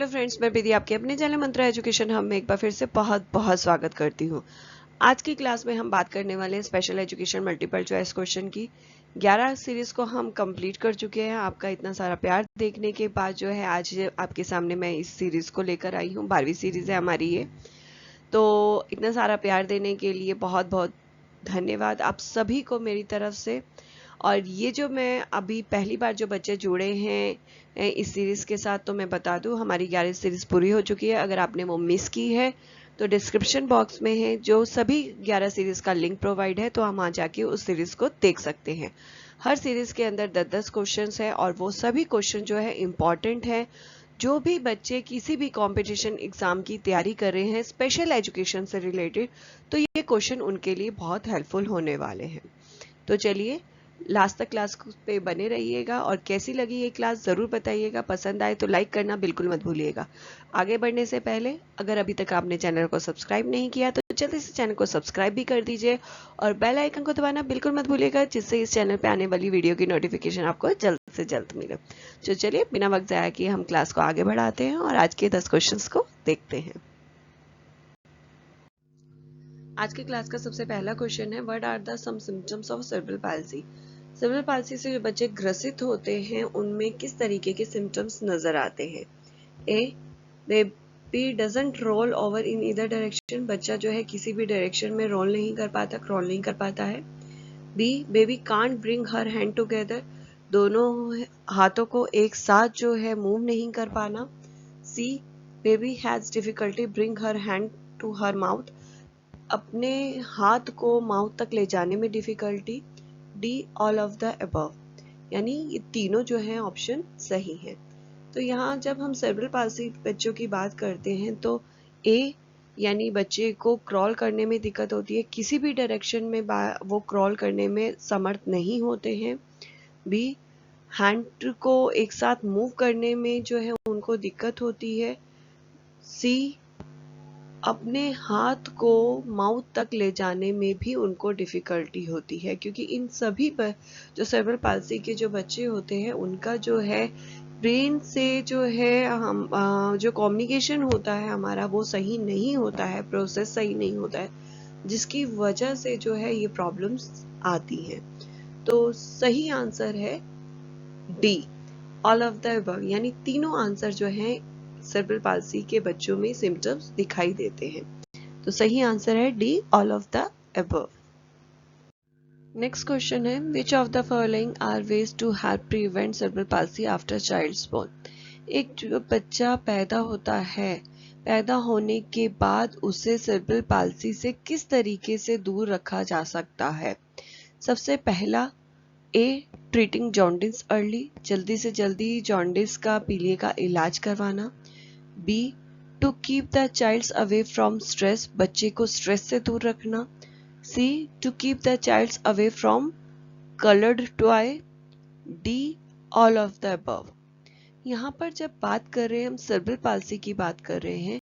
Friends, मैं विधि आपके अपने चैनल मंत्रा एजुकेशन हम में एक बार फिर से बहुत बहुत स्वागत करती हूँ। आज की क्लास में हम बात करने वाले हैं special education multiple choice question की 11 सीरीज को हम कंप्लीट कर चुके हैं। आपका इतना सारा प्यार देखने के बाद जो है आज आपके सामने मैं इस सीरीज को लेकर आई हूँ। 12वीं सीरीज है हमारी ये। तो इतना सारा प्यार देने के लिए बहुत बहुत धन्यवाद आप सभी को मेरी तरफ से। और ये जो मैं अभी पहली बार जो बच्चे जुड़े हैं इस सीरीज़ के साथ, तो मैं बता दूं हमारी 11 सीरीज़ पूरी हो चुकी है। अगर आपने वो मिस की है तो डिस्क्रिप्शन बॉक्स में है जो सभी 11 सीरीज़ का लिंक प्रोवाइड है, तो हम वहाँ जाके उस सीरीज़ को देख सकते हैं। हर सीरीज़ के अंदर 10-10 क्वेश्चन है और वो सभी क्वेश्चन जो है इम्पॉर्टेंट है। जो भी बच्चे किसी भी कंपटीशन एग्ज़ाम की तैयारी कर रहे हैं स्पेशल एजुकेशन से रिलेटेड, तो ये क्वेश्चन उनके लिए बहुत हेल्पफुल होने वाले हैं। तो चलिए लास्ट तक क्लास पे बने रहिएगा और कैसी लगी ये क्लास ज़रूर बताइएगा। पसंद आए तो लाइक करना बिल्कुल मत भूलिएगा। आगे बढ़ने से पहले अगर अभी तक आपने चैनल को सब्सक्राइब नहीं किया तो जल्दी से चैनल को सब्सक्राइब भी कर दीजिए और बेल आइकन को दबाना बिल्कुल मत भूलिएगा, जिससे इस चैनल पे आने वाली वीडियो की नोटिफिकेशन आपको जल्द से जल्द मिले। तो चलिए बिना वक्त ज़ाया किए हम क्लास को आगे बढ़ाते हैं और आज के 10 क्वेश्चन को देखते हैं। आज की क्लास का सबसे पहला क्वेश्चन है, what are the some symptoms of cerebral palsy. Cerebral palsy से जो बच्चे ग्रसित होते हैं उनमें किस तरीके के सिम्टम्स नजर आते हैं। A, baby doesn't roll over in either direction, बच्चा जो है किसी भी डायरेक्शन में रोल नहीं कर पाता, क्रॉल नहीं कर पाता है। B, baby can't bring her hand together, दोनों हाथों को एक साथ जो है मूव नहीं कर पाना। C, baby has difficulty bring her hand to her mouth, अपने हाथ को माउथ तक ले जाने में difficulty. D, all of the above, यानी ये तीनों जो है ऑप्शन सही है। तो यहाँ जब हम सेरेब्रल पाल्सी बच्चों की बात करते हैं तो ए यानी बच्चे को क्रॉल करने में दिक्कत होती है, किसी भी डायरेक्शन में वो क्रॉल करने में समर्थ नहीं होते हैं। बी, हैंड को एक साथ मूव करने में जो है उनको दिक्कत होती है। सी, अपने हाथ को माउथ तक ले जाने में भी उनको डिफिकल्टी होती है, क्योंकि इन सभी पर जो सेरेब्रल पाल्सी के जो बच्चे होते हैं उनका जो है ब्रेन से जो है हम जो कम्युनिकेशन होता है हमारा वो सही नहीं होता है, प्रोसेस सही नहीं होता है, जिसकी वजह से जो है ये प्रॉब्लम्स आती हैं। तो सही आंसर है D, all of the above, यानी तीनों आंसर जो है सेरेब्रल पाल्सी के बच्चों में सिम्टम्स दिखाई देते हैं। तो सही आंसर है D, all of the above. Next question है, which of the following are ways to help prevent cerebral palsy after child's born. एक जो बच्चा पैदा होता है, पैदा होने के बाद उसे सेरेब्रल पाल्सी से किस तरीके से दूर रखा जा सकता है। सबसे पहला, ए, ट्रीटिंग जॉन्डिस अर्ली, जल्दी से जल्दी जॉन्डिस का पीलिया का इलाज करवाना। B, to keep the child's away from stress, बच्चे को स्ट्रेस से दूर रखना। C, to keep the child's away from coloured toy. D, all of the above. यहाँ पर जब बात कर रहे हैं हम सेरेब्रल पाल्सी की बात कर रहे हैं,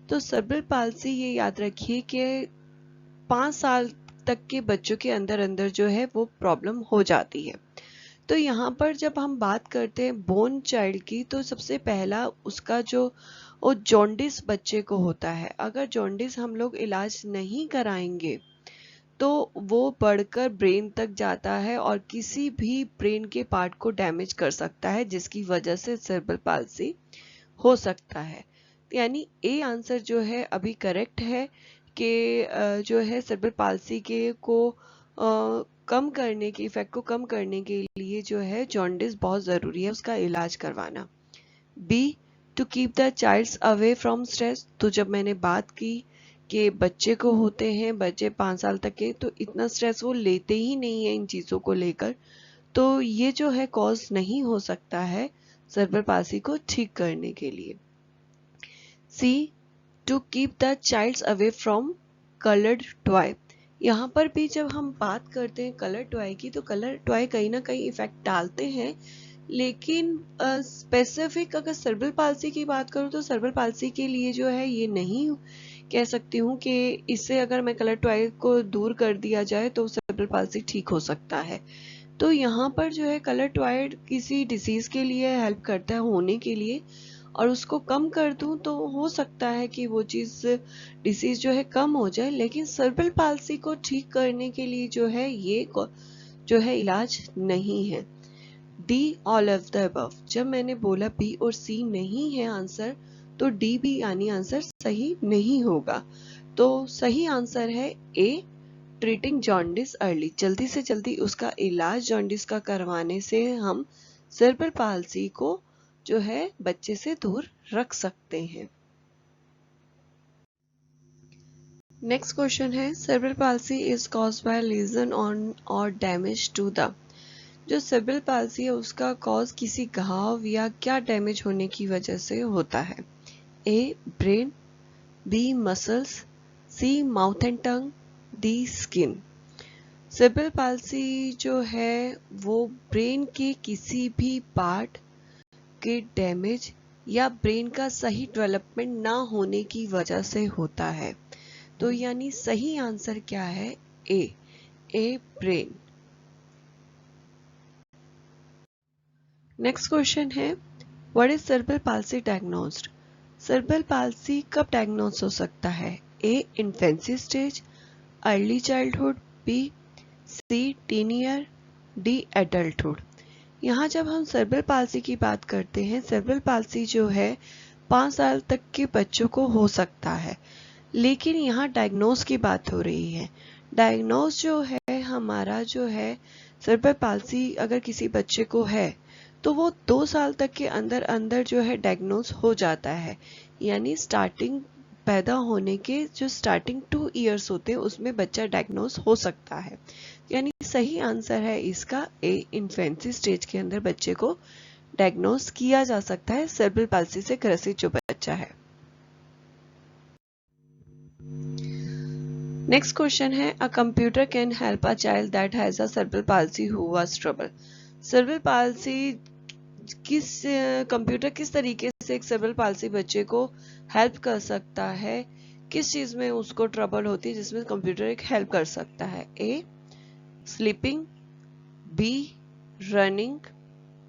तो सेरेब्रल पाल्सी ये याद रखिए कि 5 साल तक के बच्चों के अंदर अंदर जो है वो प्रॉब्लम हो जाती है। तो यहाँ पर जब हम बात करते हैं बोर्न चाइल्ड की, तो सबसे पहला उसका जो वो जॉन्डिस बच्चे को होता है, अगर जॉन्डिस हम लोग इलाज नहीं कराएंगे तो वो बढ़कर ब्रेन तक जाता है और किसी भी ब्रेन के पार्ट को डैमेज कर सकता है, जिसकी वजह से सेरेब्रल पाल्सी हो सकता है। यानी ए आंसर जो है अभी करेक्ट है कि जो है सेरेब्रल पाल्सी के को कम करने के इफेक्ट को कम करने के लिए जो है जॉन्डिस बहुत ज़रूरी है, उसका इलाज करवाना। B, to keep the child's away from stress, तो जब मैंने बात की कि बच्चे को होते हैं, बच्चे 5 साल तक के, तो इतना स्ट्रेस वो लेते ही नहीं है इन चीज़ों को लेकर, तो ये जो है कॉज नहीं हो सकता है सेरेब्रल पाल्सी को ठीक करने के लिए। C, to keep the child's away from coloured toy, यहाँ पर भी जब हम बात करते हैं कलर टॉय की, तो कलर टॉय कहीं ना कहीं इफेक्ट डालते हैं, लेकिन स्पेसिफिक अगर सेरेब्रल पाल्सी की बात करूँ तो सेरेब्रल पाल्सी के लिए जो है ये नहीं कह सकती हूँ कि इससे अगर मैं कलर टॉय को दूर कर दिया जाए तो सेरेब्रल पाल्सी ठीक हो सकता है। तो यहाँ पर जो है कलर टॉय किसी डिसीज के लिए हेल्प करता है होने के लिए, और उसको कम कर दूं तो हो सकता है कि वो चीज़ डिसीज जो है कम हो जाए, लेकिन सेरेब्रल पाल्सी को ठीक करने के लिए जो है ये जो है इलाज नहीं है। D all of the above. जब मैंने बोला बी और सी नहीं है आंसर, तो डी भी यानी आंसर सही नहीं होगा। तो सही आंसर है ए, ट्रीटिंग जॉन्डिस अर्ली। जल्दी से जल्दी उसका इलाज जॉन्डिस का करवाने से हम सेरेब्रल पाल्सी को जो है बच्चे से दूर रख सकते हैं। नेक्स्ट क्वेश्चन है, cerebral palsy is caused by lesion on or damage to the. जो सेरेब्रल पाल्सी है उसका कॉज किसी घाव या क्या डैमेज होने की वजह से होता है? A, brain, B, muscles, C, mouth and tongue, D, skin. Cerebral palsy जो है वो ब्रेन के किसी भी पार्ट के डैमेज या ब्रेन का सही डेवलपमेंट ना होने की वजह से होता है। तो यानी सही आंसर क्या है? A, brain. नेक्स्ट क्वेश्चन है, what is cerebral palsy diagnosed? Cerebral palsy कब डायग्नोस हो सकता है? A, infancy stage, early childhood, B, C, teen year, D, adulthood. यहाँ जब हम सेरेब्रल पाल्सी की बात करते हैं, सेरेब्रल पाल्सी जो है 5 साल तक के बच्चों को हो सकता है, लेकिन यहाँ डायग्नोस की बात हो रही है। डायग्नोस जो है हमारा जो है सेरेब्रल पाल्सी अगर किसी बच्चे को है तो वो 2 साल तक के अंदर अंदर जो है डायग्नोस हो जाता है, यानी स्टार्टिंग पैदा होने के जो स्टार्टिंग 2 इयर्स होते हैं उसमें बच्चा डायग्नोस हो सकता है। यानी सही आंसर है इसका ए, इन्फेंसी स्टेज के अंदर बच्चे को डायग्नोस किया जा सकता है सेरेब्रल पाल्सी से ग्रसित जो बच्चा है। नेक्स्ट क्वेश्चन है, a computer can help a child that has a cerebral palsy who was trouble. Cerebral palsy computer किस तरीके से एक सेरेब्रल पाल्सी बच्चे को हेल्प कर सकता है? किस चीज में उसको ट्रबल होती है जिसमें कंप्यूटर एक हेल्प कर सकता है? ए, स्लीपिंग, बी, रनिंग,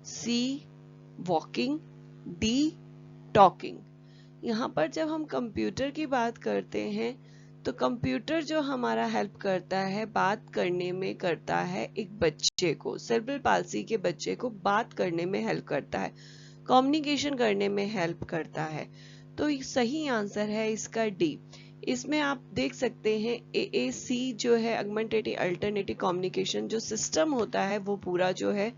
सी, वॉकिंग, डी, टॉकिंग। यहाँ पर जब हम कंप्यूटर की बात करते हैं तो कंप्यूटर जो हमारा हेल्प करता है बात करने में, करता है एक बच्चे को, सेरेब्रल पाल्सी के बच्चे को बात करने में हेल्प करता है, कम्युनिकेशन करने में हेल्प करता है। तो सही आंसर है इसका डी। इसमें आप देख सकते हैं AAC जो है ऑगमेंटेटिव अल्टरनेटिव कम्युनिकेशन जो सिस्टम होता है वो पूरा जो है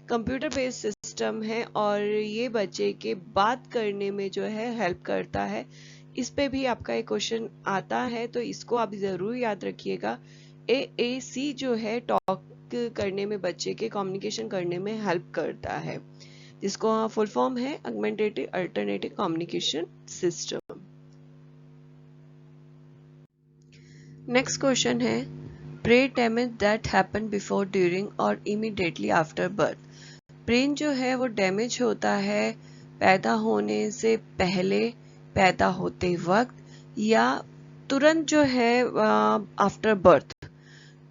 कंप्यूटर बेस्ड सिस्टम है और ये बच्चे के बात करने में जो है हेल्प करता है। इस पे भी आपका एक क्वेश्चन आता है तो इसको आप जरूर याद रखिएगा। AAC जो है टॉक करने में, बच्चे के कम्युनिकेशन करने में हेल्प करता है, जिसको फुल फॉर्म है augmentative alternative communication system. Next question है, brain damage that happen before, during और इमीडिएटली आफ्टर बर्थ। ब्रेन जो है वो डैमेज होता है पैदा होने से पहले, पैदा होते वक्त या तुरंत जो है आफ्टर बर्थ।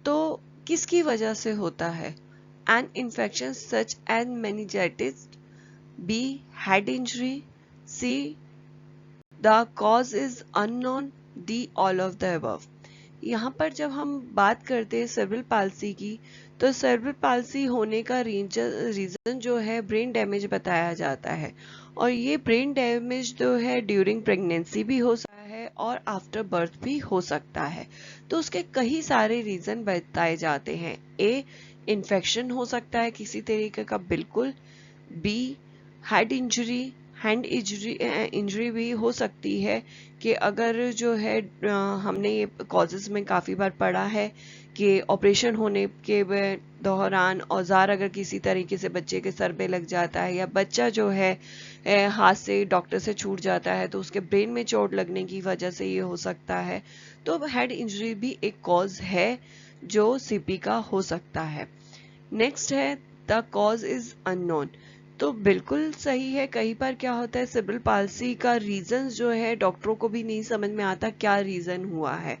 तो किसकी वजह से होता है? An infection such as meningitis, B, head injury, C, the cause is unknown, D, all of the above. यहाँ पर जब हम बात करते हैं सेरेब्रल पाल्सी की तो सेरेब्रल पाल्सी होने का रीजन जो है ब्रेन डैमेज बताया जाता है, और ये ब्रेन डैमेज जो है ड्यूरिंग प्रेगनेंसी भी हो सकता है और आफ्टर बर्थ भी हो सकता है। तो उसके कई सारे रीजन बताए जाते हैं। ए, इन्फेक्शन हो सकता है किसी तरीके का, बिल्कुल। B, head injury, hand injury भी हो सकती है कि अगर जो है हमने ये कॉजेज में काफ़ी बार पढ़ा है कि ऑपरेशन होने के दौरान औजार अगर किसी तरीके से बच्चे के सर पे लग जाता है या बच्चा जो है हाथ से डॉक्टर से छूट जाता है तो उसके ब्रेन में चोट लगने की वजह से ये हो सकता है। तो हेड इंजरी भी एक कॉज है जो CP का हो सकता है। नेक्स्ट है, द कॉज इज अननोन। तो बिल्कुल सही है। कई बार क्या होता है सेरेब्रल पाल्सी का रीजन जो है डॉक्टरों को भी नहीं समझ में आता क्या रीजन हुआ है।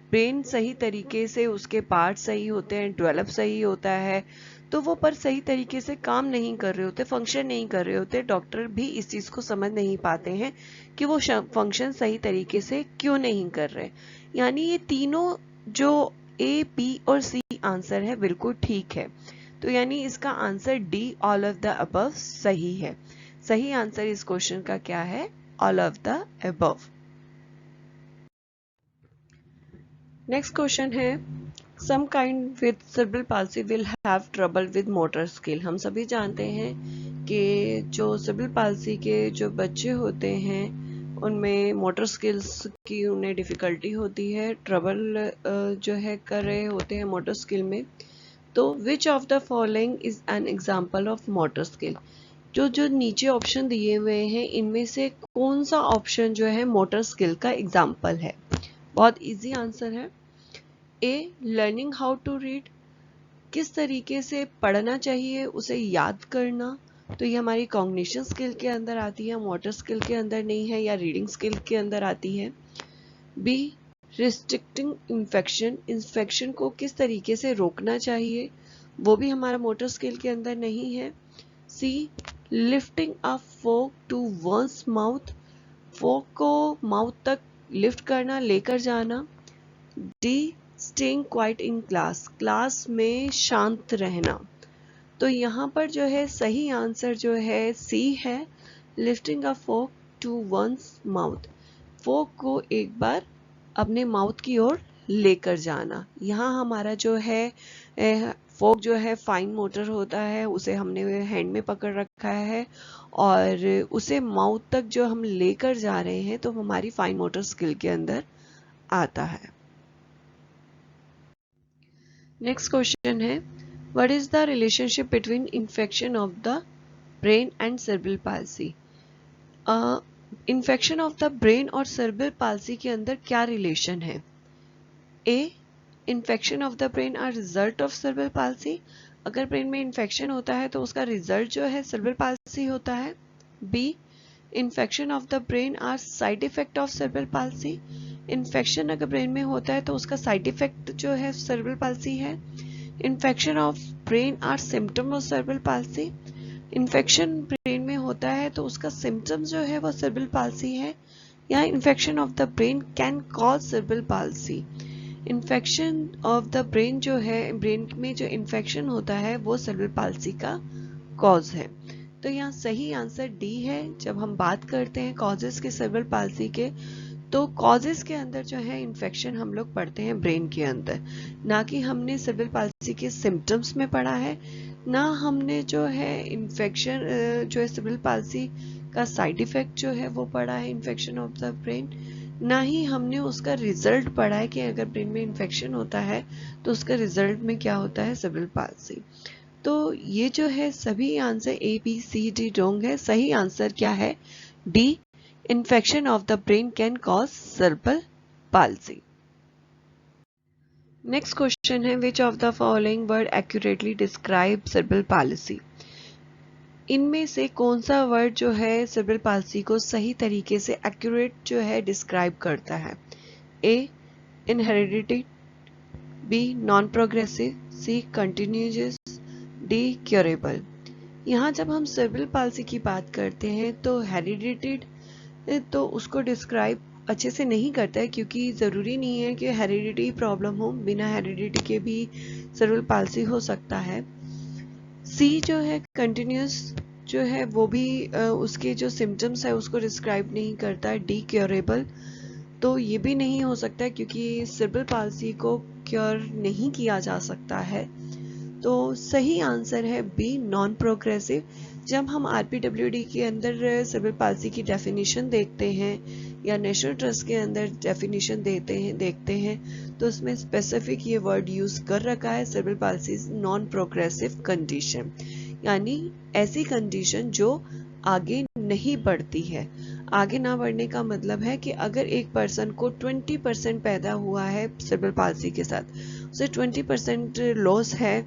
ब्रेन सही तरीके से उसके पार्ट सही होते हैं, डेवलप सही होता है तो वो पर सही तरीके से काम नहीं कर रहे होते, फंक्शन नहीं कर रहे होते। डॉक्टर भी इस चीज को समझ नहीं पाते हैं कि वो फंक्शन सही तरीके से क्यों नहीं कर रहे। यानी ये तीनों जो ए, बी और सी आंसर है बिल्कुल ठीक है। तो यानी इसका answer D, all of the above सही है। सही आंसर इस क्वेश्चन का क्या है? All of the above. Next question है, some kind with cerebral palsy will have trouble with motor skill. हम सभी जानते हैं कि जो सेरेब्रल पाल्सी के जो बच्चे होते हैं उनमें मोटर स्किल्स की उन्हें डिफिकल्टी होती है, ट्रबल जो है कर रहे होते हैं मोटर स्किल में। तो विच of the following is an example of motor skill? जो नीचे ऑप्शन दिए हुए हैं इनमें से कौन सा ऑप्शन जो है मोटर स्किल का एग्जाम्पल है? बहुत इजी आंसर है। ए, लर्निंग हाउ टू रीड, किस तरीके से पढ़ना चाहिए, उसे याद करना। तो ये हमारी कॉग्निशन स्किल के अंदर आती है, मोटर स्किल के अंदर नहीं है, या रीडिंग स्किल के अंदर आती है। बी, रिस्ट्रिक्टिंग इन्फेक्शन, इन्फेक्शन को किस तरीके से रोकना चाहिए, वो भी हमारा मोटर स्किल के अंदर नहीं है। C, lifting a fork to one's mouth, fork को माउथ तक लिफ्ट करना, लेकर जाना। D, staying quiet in class, class में शांत रहना। तो यहाँ पर जो है सही आंसर जो है सी है, lifting a fork to one's mouth, fork को एक बार अपने माउथ की ओर लेकर जाना। यहाँ हमारा जो है फोक जो है फाइन मोटर होता है, उसे हमने हैंड में पकड़ रखा है और उसे माउथ तक जो हम लेकर जा रहे हैं तो हमारी फाइन मोटर स्किल के अंदर आता है। नेक्स्ट क्वेश्चन है, what is the relationship between infection of the brain and cerebral palsy? Infection of the brain और सेरेब्रल पाल्सी के अंदर क्या रिलेशन है? A, infection of the brain are result of cerebral palsy, अगर brain में infection होता है तो उसका रिजल्ट जो है सेरेब्रल पाल्सी होता है। B, infection of the brain are side effect of cerebral palsy, infection अगर ब्रेन में होता है तो उसका साइड इफेक्ट जो है सेरेब्रल पाल्सी है। Infection of brain are symptom of cerebral palsy, infection brain में होता है तो उसका सिम्टम जो है वो सेरेब्रल पाल्सी है। या infection of the brain can cause cerebral palsy, infection of the brain जो है, ब्रेन में जो इन्फेक्शन होता है वो सेरेब्रल पाल्सी का कॉज है। तो यहाँ सही आंसर डी है। जब हम बात करते हैं कॉजेस के सेरेब्रल पाल्सी के, तो कॉजेस के अंदर जो है इन्फेक्शन हम लोग पढ़ते हैं ब्रेन के अंदर, ना कि हमने सेरेब्रल पाल्सी के सिम्टम्स में पढ़ा है, ना हमने जो है इन्फेक्शन जो है सेरेब्रल पाल्सी का साइड इफेक्ट जो है वो पढ़ा है इन्फेक्शन ऑफ द ब्रेन, ना ही हमने उसका रिजल्ट पढ़ा है कि अगर ब्रेन में इन्फेक्शन होता है तो उसका रिजल्ट में क्या होता है, सेरेब्रल पाल्सी। तो ये जो है सभी answer A, B, C, D wrong है। सही आंसर क्या है? D, infection of the brain can cause cerebral palsy. Next question है, which of the following word accurately describe cerebral palsy? इनमें से कौन सा वर्ड जो है सेरेब्रल पाल्सी को सही तरीके से एक्यूरेट जो है डिस्क्राइब करता है? ए, इनहेरिडिटी, बी, नॉन प्रोग्रेसिव, सी, कंटिन्यूअस, डी, क्यूरेबल। यहाँ जब हम सेरेब्रल पाल्सी की बात करते हैं तो हेरिडिटेड तो उसको डिस्क्राइब अच्छे से नहीं करता है, क्योंकि ज़रूरी नहीं है कि हेरिडिटी प्रॉब्लम हो, बिना हेरिडिटी के भी सेरेब्रल पाल्सी हो सकता है। सी जो है कंटिन्यूअस जो है वो भी उसके जो सिम्टम्स है उसको डिस्क्राइब नहीं करता है। डी, क्योरेबल, तो ये भी नहीं हो सकता क्योंकि सेरेब्रल पाल्सी को क्योर नहीं किया जा सकता है। तो सही आंसर है बी, नॉन प्रोग्रेसिव। जब हम आरपीडब्ल्यूडी के अंदर सेरेब्रल पाल्सी की डेफिनेशन देखते हैं या नेशनल ट्रस्ट के अंदर डेफिनेशन देखते हैं तो उसमें स्पेसिफिक ये वर्ड यूज कर रखा है, cerebral palsy non progressive condition, यानी ऐसी कंडीशन जो आगे नहीं बढ़ती है। आगे ना बढ़ने का मतलब है कि अगर एक पर्सन को 20% पैदा हुआ है सेरेब्रल पाल्सी के साथ, उसे 20% लॉस है,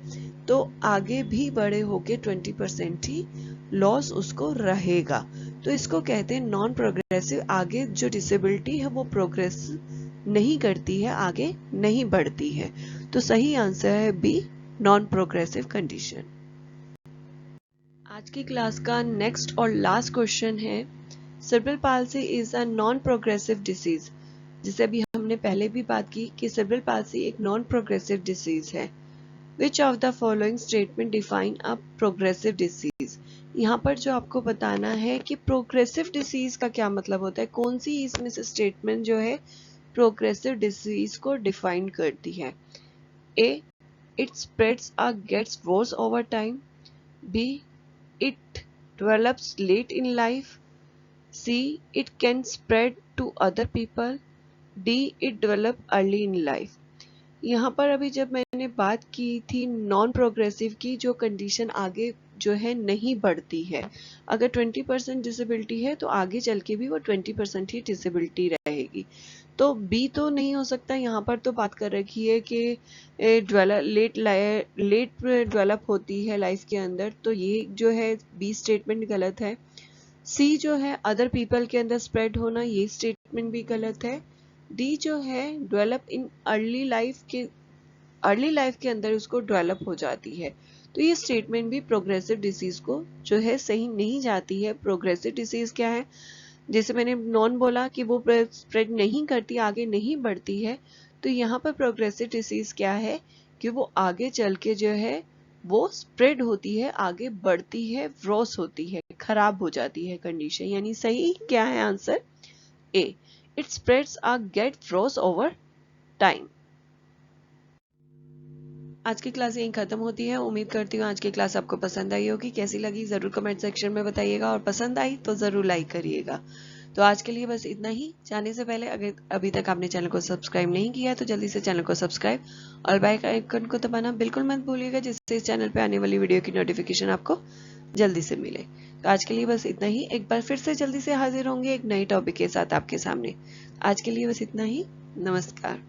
तो आगे भी बड़े होके 20% ही लॉस उसको रहेगा। तो इसको कहते हैं नॉन प्रोग्रेसिव। आगे जो डिसेबिलिटी है वो प्रोग्रेस नहीं करती है, आगे नहीं बढ़ती है। तो सही आंसर है बी, नॉन प्रोग्रेसिव कंडीशन। आज की क्लास का नेक्स्ट और लास्ट क्वेश्चन है, cerebral palsy is a non progressive disease. जिसे अभी हमने पहले भी बात की कि सेरेब्रल पाल्सी एक नॉन प्रोग्रेसिव डिसीज है। Which of the following statement define a progressive disease? यहाँ पर जो आपको बताना है कि प्रोग्रेसिव डिसीज का क्या मतलब होता है, कौन सी इसमें से स्टेटमेंट जो है प्रोग्रेसिव डिसीज को डिफाइन करती है। A. It spreads or gets worse over time. B. It develops late in life. C. It can spread to other people. D. It develops early in life. यहाँ पर अभी जब मैंने बात की थी नॉन प्रोग्रेसिव की, जो कंडीशन आगे जो है नहीं बढ़ती है, अगर 20% डिसेबिलिटी है तो आगे चल के भी वो 20% ही डिसेबिलिटी रहेगी। तो बी तो नहीं हो सकता। यहाँ पर तो बात कर रखी है कि लेट डेवलप होती है लाइफ के अंदर, तो ये जो है बी स्टेटमेंट गलत है। सी जो है अदर पीपल के अंदर स्प्रेड होना, ये स्टेटमेंट भी गलत है। डी जो है डेवलप इन अर्ली लाइफ के अंदर उसको डेवलप हो जाती है, तो ये स्टेटमेंट भी प्रोग्रेसिव डिसीज को जो है सही नहीं जाती है। प्रोग्रेसिव डिसीज क्या है, जैसे मैंने नॉन बोला कि वो स्प्रेड नहीं करती, आगे नहीं बढ़ती है, तो यहाँ पर प्रोग्रेसिव डिसीज क्या है कि वो आगे चल के जो है वो स्प्रेड होती है, आगे बढ़ती है, वर्स होती है, खराब हो जाती है कंडीशन। यानी सही क्या है answer A, it spreads or get worse over time. आज की क्लास यहीं खत्म होती है। उम्मीद करती हूँ आज की क्लास आपको पसंद आई होगी। कैसी लगी जरूर कमेंट सेक्शन में बताइएगा, और पसंद आई तो जरूर लाइक करिएगा। तो आज के लिए बस इतना ही। जाने से पहले अगर अभी तक आपने चैनल को सब्सक्राइब नहीं किया तो जल्दी से चैनल को सब्सक्राइब और बेल आइकन को दबाना बिल्कुल मत भूलिएगा, जिससे इस चैनल पे आने वाली वीडियो की नोटिफिकेशन आपको जल्दी से मिले। तो आज के लिए बस इतना ही। एक बार फिर से जल्दी से हाजिर होंगे एक नई टॉपिक के साथ आपके सामने। आज के लिए बस इतना ही। नमस्कार।